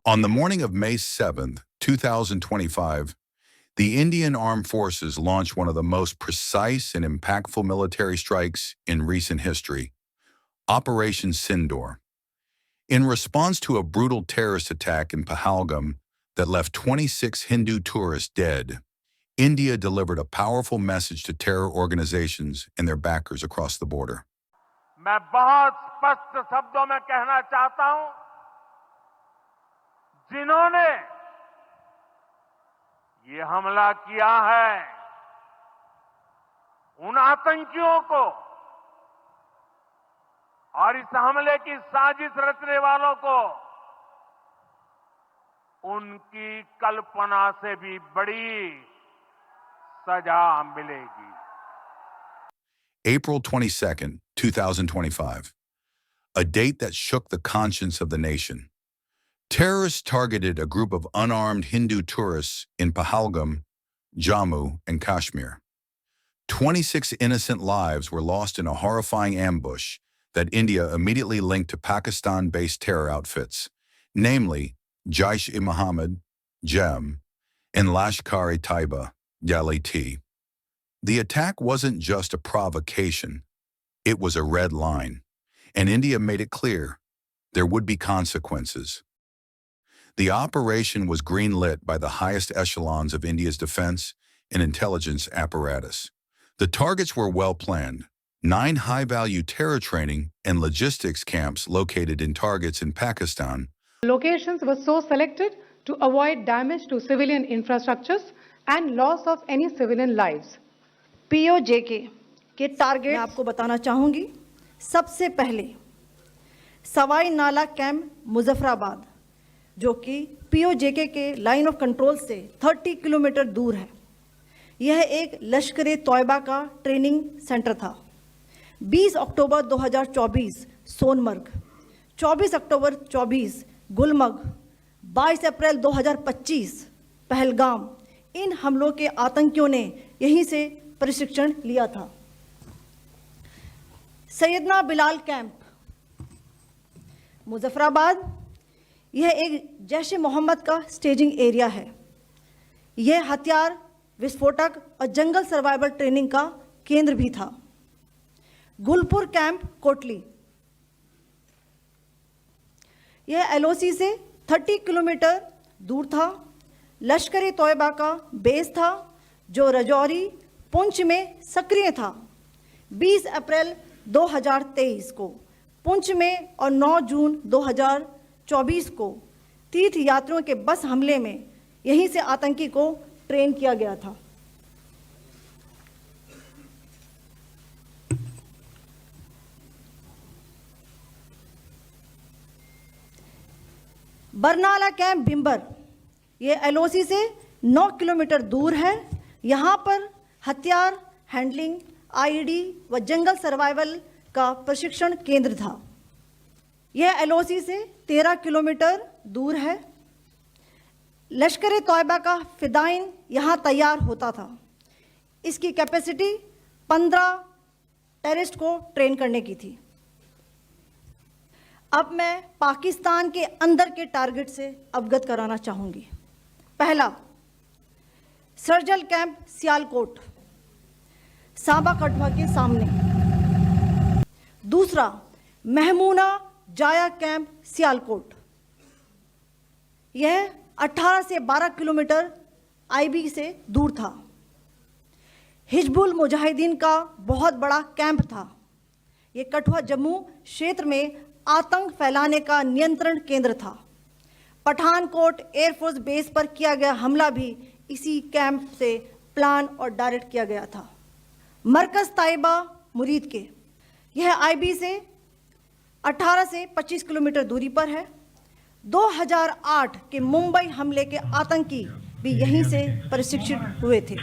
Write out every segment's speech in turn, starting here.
On the morning of May 7th, 2025, the Indian Armed Forces launched one of the most precise and impactful military strikes in recent history, Operation Sindoor. In response to a brutal terrorist attack in Pahalgam that left 26 Hindu tourists dead, India delivered a powerful message to terror organizations and their backers across the border. मैं बहुत स्पष्ट शब्दों में कहना चाहता हूं, जिन्होंने ये हमला किया है, उन आतंकियों को और इस हमले की साजिश रचने वालों को उनकी कल्पना से भी बड़ी सजा मिलेगी। April 22nd, 2025, a date that shook the conscience of the nation. Terrorists targeted a group of unarmed Hindu tourists in Pahalgam, Jammu, and Kashmir. 26 innocent lives were lost in a horrifying ambush that India immediately linked to Pakistan-based terror outfits, namely Jaish-e-Mohammed, JEM, and Lashkar-e-Taiba, LT. The attack wasn't just a provocation, it was a red line, and India made it clear there would be consequences. The operation was greenlit by the highest echelons of India's defense and intelligence apparatus. The targets were well planned. 9 high-value terror training and logistics camps located in targets in Pakistan. Locations were so selected to avoid damage to civilian infrastructures and loss of any civilian lives. POJK के target मैं आपको बताना चाहूँगी। सबसे पहले सवाई नाला camp Muzaffarabad, जो कि POJK के लाइन ऑफ कंट्रोल से 30 किलोमीटर दूर है। यह एक लश्कर-ए-तौयबा का ट्रेनिंग सेंटर था। 20 अक्टूबर 2024 सोनमर्ग, 24 अक्टूबर 24 गुलमर्ग, 22 अप्रैल 2025 पहलगाम, इन हमलों के आतंकियों ने यहीं से प्रशिक्षण लिया था। सैयदना बिलाल कैंप मुजफ्फराबाद, यह एक जैश-ए-मोहम्मद का स्टेजिंग एरिया है। यह हथियार, विस्फोटक और जंगल सर्वाइवल ट्रेनिंग का केंद्र भी था। गुलपुर कैंप कोटली, यह LOC से 30 किलोमीटर दूर था। लश्कर-ए-तौयबा का बेस था जो रजौरी, पुंछ में सक्रिय था। 20 अप्रैल 2023 को पुंछ में और 9 जून 2024 को तीर्थ यात्रियों के बस हमले में यहीं से आतंकी को ट्रेन किया गया था। बरनाला कैंप भिंबर, ये LOC से 9 किलोमीटर दूर है। यहाँ पर हथियार, हैंडलिंग, IED व जंगल सर्वाइवल का प्रशिक्षण केंद्र था। यह LOC से 13 किलोमीटर दूर है। लश्कर-ए-तौयबा का फिदाइन यहाँ तैयार होता था। इसकी कैपेसिटी 15 टेररिस्ट को ट्रेन करने की थी। अब मैं पाकिस्तान के अंदर के टारगेट से अवगत कराना चाहूँगी। पहला, सर्जल कैंप सियालकोट, सांबा कठुआ के सामने। दूसरा, महमूना जाया कैंप सियालकोट, यह 18 से 12 किलोमीटर IB से दूर था। हिजबुल मुजाहिदीन का बहुत बड़ा कैंप था। यह कठुआ जम्मू क्षेत्र में आतंक फैलाने का नियंत्रण केंद्र था। पठानकोट एयरफोर्स बेस पर किया गया हमला भी इसी कैंप से प्लान और डायरेक्ट किया गया था। मरकज ताइबा मुरीद के, यह IB से 18 से 25 किलोमीटर दूरी पर है। 2008 के मुंबई हमले के आतंकी भी यहीं से प्रशिक्षित हुए थे।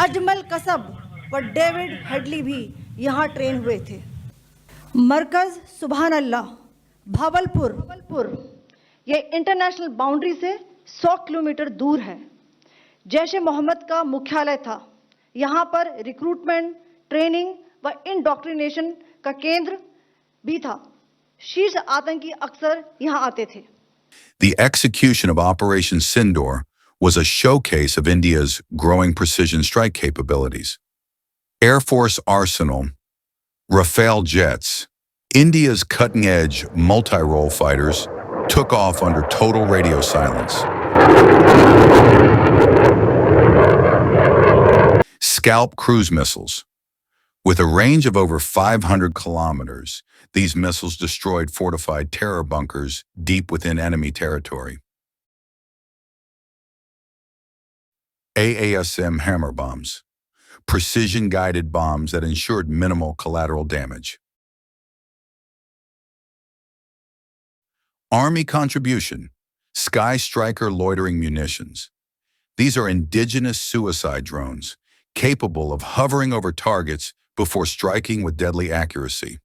अजमल कसब व डेविड हेडली भी यहाँ ट्रेन हुए थे। मरकज सुभान अल्लाह भावलपुर, यह इंटरनेशनल बाउंड्री से 100 किलोमीटर दूर है। जैश-ए-मोहम्मद का मुख्यालय था। यहाँ पर रिक्रूटमेंट, ट्रेनिंग व इंडोक्ट्रिनेशन का केंद्र भी था। शीर्ष आतंकी अक्सर यहाँ आते थे। The execution of Operation Sindoor was a showcase of India's growing precision strike capabilities. Air Force arsenal, Rafale jets, India's cutting-edge multi-role fighters took off under total radio silence. Scalp cruise missiles. With a range of over 500 kilometers, these missiles destroyed fortified terror bunkers deep within enemy territory. AASM hammer bombs, precision-guided bombs that ensured minimal collateral damage. Army contribution, Sky Striker loitering munitions. These are indigenous suicide drones, capable of hovering over targets before striking with deadly accuracy.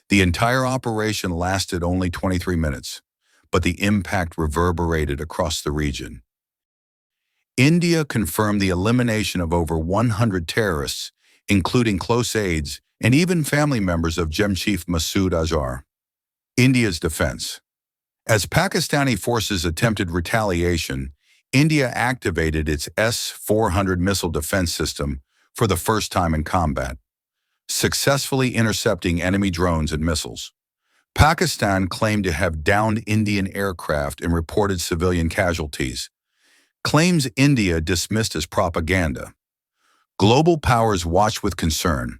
The entire operation lasted only 23 minutes, but the impact reverberated across the region. India confirmed the elimination of over 100 terrorists, including close aides and even family members of Jem Chief Masood Azhar. India's defense. As Pakistani forces attempted retaliation, India activated its S-400 missile defense system for the first time in combat, successfully intercepting enemy drones and missiles. Pakistan claimed to have downed Indian aircraft and reported civilian casualties, claims India dismissed as propaganda. Global powers watch with concern.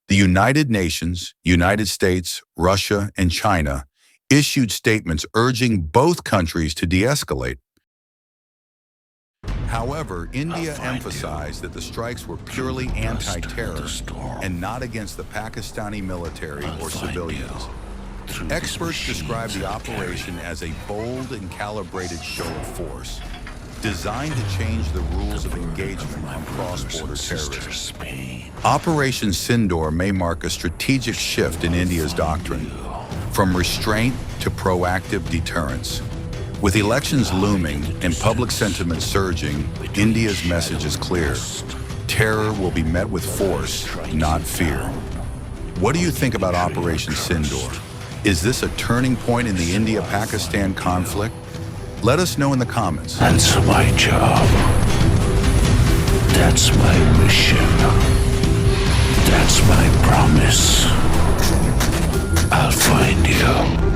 The United Nations, United States, Russia, and China issued statements urging both countries to de-escalate. However, India emphasized that the strikes were purely anti-terror and not against the Pakistani military or civilians. Experts describe the operation as a bold and calibrated show of force, designed to change the rules of engagement on cross-border terrorism. Operation Sindoor may mark a strategic shift in India's doctrine, from restraint to proactive deterrence. With elections looming and public sentiment surging, India's message is clear. Terror will be met with force, not fear. What do you think about Operation Sindoor? Is this a turning point in the India-Pakistan conflict? Let us know in the comments. That's my job. That's my mission. That's my promise. I'll find you.